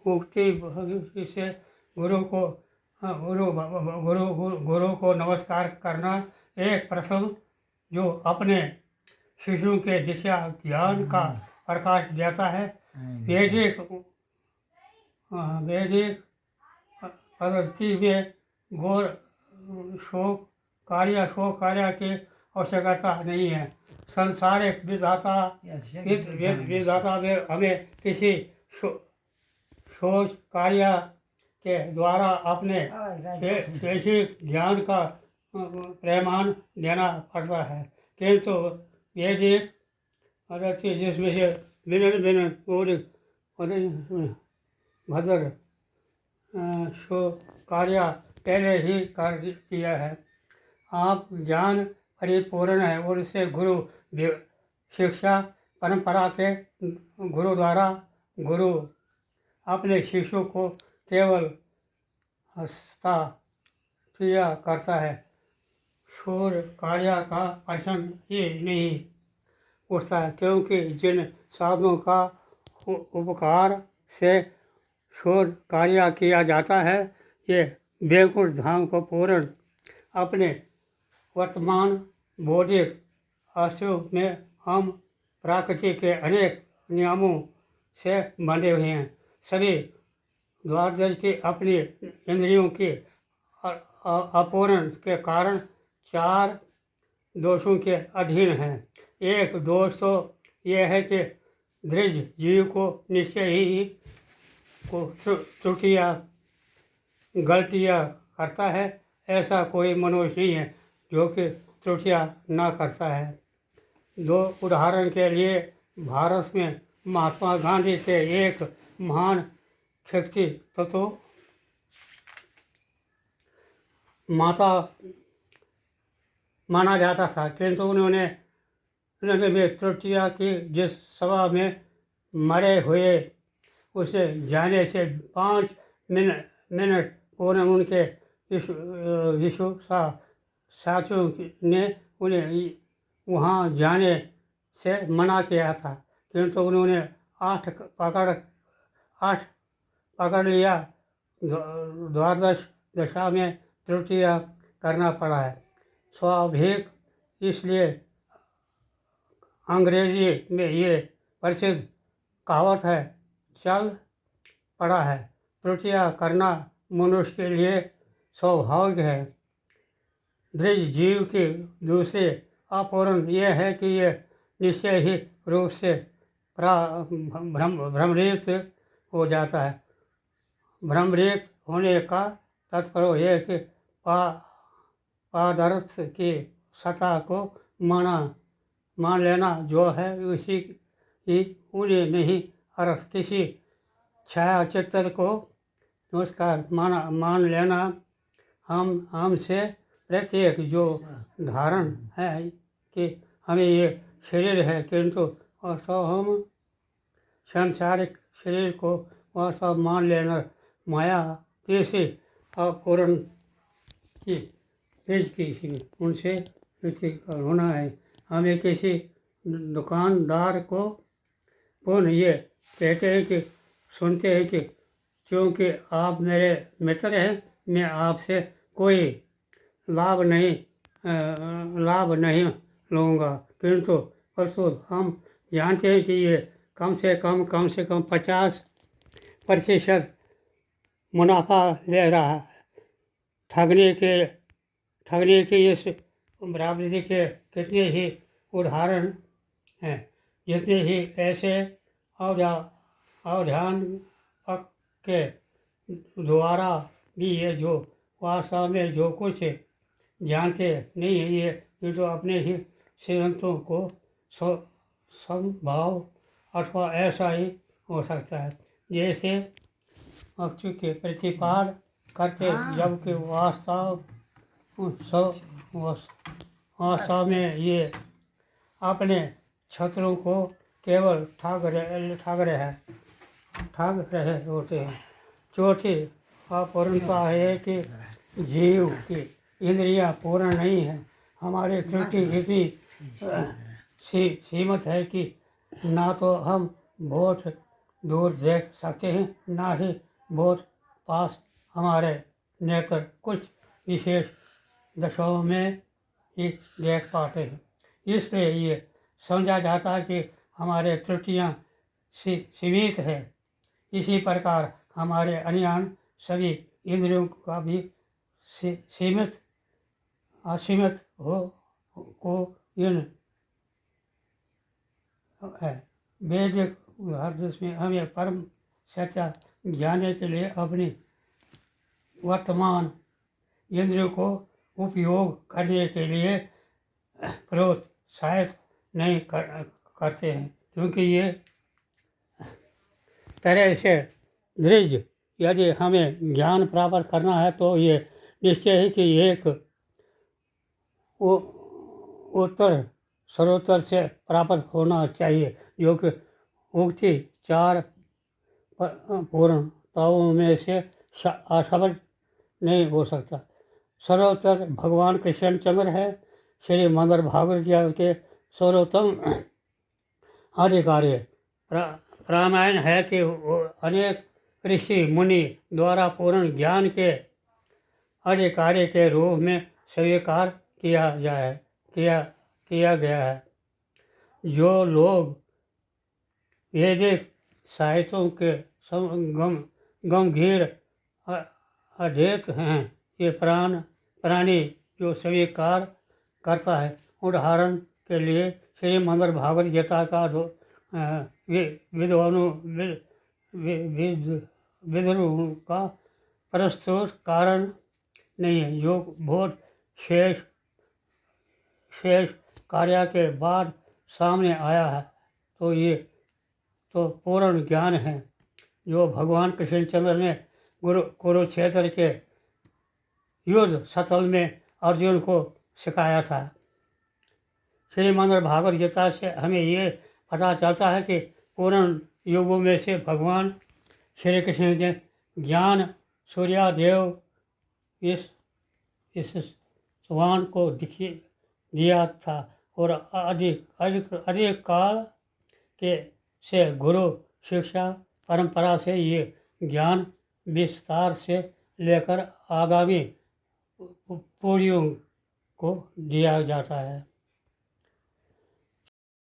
उगती से गुरु को गुरु को नमस्कार करना एक प्रथम जो अपने शिशु के दिशा ज्ञान का प्रकाश देता है। वैदिक पद्धति में घोर शोक कार्य की आवश्यकता नहीं है। संसारिक विधाता में हमें किसी सोच कार्य के द्वारा अपने शैक्षिक ज्ञान का प्रमाण देना पड़ता है, किंतु वैदिक पद्धति जिसमें से भिन्न पूरी भद्र शो कार्य पहले ही कर दिया है। आप ज्ञान परिपूर्ण है और इससे गुरु शिक्षा परंपरा के गुरु द्वारा गुरु अपने शिष्य को केवल हस्ता किया करता है, शोर कार्य का प्रश्न ही नहीं उठता है, क्योंकि जिन साधनों का उपकार से शोर कार्य किया जाता है, ये वैकुंठ धाम को पूर्ण अपने वर्तमान बौद्धिक आशु में हम प्रकृति के अनेक नियमों से बंधे हुए हैं। सभी द्वादश की अपनी इंद्रियों की अपूर्ण के कारण 4 दोषों के अधीन हैं। एक दोष तो यह है कि दृढ़ जीव को निश्चय ही को त्रुटियाँ गलतियाँ करता है। ऐसा कोई मनुष्य नहीं है जो कि त्रुटियाँ ना करता है। 2 उदाहरण के लिए भारत में महात्मा गांधी के एक महान व्यक्तित्व माता माना जाता था, किंतु उन्होंने भी त्रुटियाँ की। जिस सभा में मरे हुए उसे जाने से 5 मिनट पूर्व उनके विश्व साथियों ने उन्हें वहाँ जाने से मना किया था, किंतु उन्होंने 8 पकड़ लिया। द्वादश दशा में त्रुटियाँ करना पड़ा है स्वाभाविक। इसलिए अंग्रेजी में ये प्रसिद्ध कहावत है, चल पड़ा है। त्रुटियाँ करना मनुष्य के लिए स्वाभाविक है। दृढ़ जीव की दूसरी अपूर्ण यह है कि यह निश्चय ही रूप से भ्रमरहित हो जाता है। भ्रमरहित होने का तात्पर्य यह कि पदार्थ की सत्ता को मान लेना जो है उसी ही उन्हें नहीं अर्थ किसी छाया चित्र को नमस्कार मान लेना। हमसे प्रत्येक जो धारण है कि हमें ये शरीर है, किंतु वास्तव हम सांसारिक शरीर को वास्तव मान लेना माया तीसरी अपूर्ण की तेज की उनसे होना है। हमें किसी दुकानदार को पुनः ये कहते हैं कि सुनते हैं कि क्योंकि आप मेरे मित्र हैं, मैं आपसे कोई लाभ नहीं लूँगा, किंतु प्रस्तुत हम जानते हैं कि ये कम से कम 50% मुनाफा ले रहा है। ठगने के इस बराबरी के कितने ही उदाहरण हैं। जितने ही ऐसे अवधान के द्वारा भी है जो वास्तव में जो कुछ जानते नहीं है, ये जो अपने ही सिद्धांतों को संभाव अथवा ऐसा ही हो सकता है जैसे अक्षु के प्रतिपाद करते, जबकि वास्तव में ये अपने छत्रों को केवल ठग रहे होते हैं। चौथी अपूर्णता है कि जीव की इंद्रियां पूर्ण नहीं है। हमारी त्रुटि इतनी सीमित है कि ना तो हम भोट दूर देख सकते हैं, ना ही बहुत पास हमारे नेत्र कुछ विशेष दशाओं में ही देख पाते हैं। इसलिए ये समझा जाता है कि हमारे त्रुटियाँ सीमित है। इसी प्रकार हमारे अन्य सभी इंद्रियों का भी सीमित असीमित हो को इन है। वैदिक भारत में हमें परम सत्य जानने के लिए अपनी वर्तमान इंद्रियों को उपयोग करने के लिए प्रोत्साहित नहीं करते हैं, क्योंकि ये तरह से दृढ़ यदि हमें ज्ञान प्राप्त करना है तो ये निश्चय है कि एक उत्तर सर्वोत्तर से प्राप्त होना चाहिए, जो कि उक्ति चार पूर्णताओं में से असफल नहीं हो सकता। सर्वोत्तर भगवान कृष्णचंद्र है। श्रीमद् भागवत गीता के सर्वोत्तम अधिकारी रामायण है कि अनेक ऋषि मुनि द्वारा पूर्ण ज्ञान के अधिकारी के रूप में स्वीकार किया गया है। जो लोग वैदिक साहित्यों के गंभीर अध्येत हैं, ये प्राणी जो स्वीकार करता है। उदाहरण के लिए श्रीमद् भागवत गीता का विद्रोह का प्रस्तुत कारण नहीं है, जो बहुत शेष कार्य के बाद सामने आया है। तो ये तो पूर्ण ज्ञान है जो भगवान कृष्णचंद्र ने कुरुक्षेत्र के युद्ध स्थल में अर्जुन को सिखाया था। श्रीमद् भागवत गीता से हमें ये पता चलता है कि पूर्ण युगों में से भगवान श्री कृष्ण ने ज्ञान सूर्यदेव इस स्वान को दिया था और अधिक काल के से गुरु शिक्षा परंपरा से ये ज्ञान विस्तार से लेकर आगामी पीढ़ियों को दिया जाता है।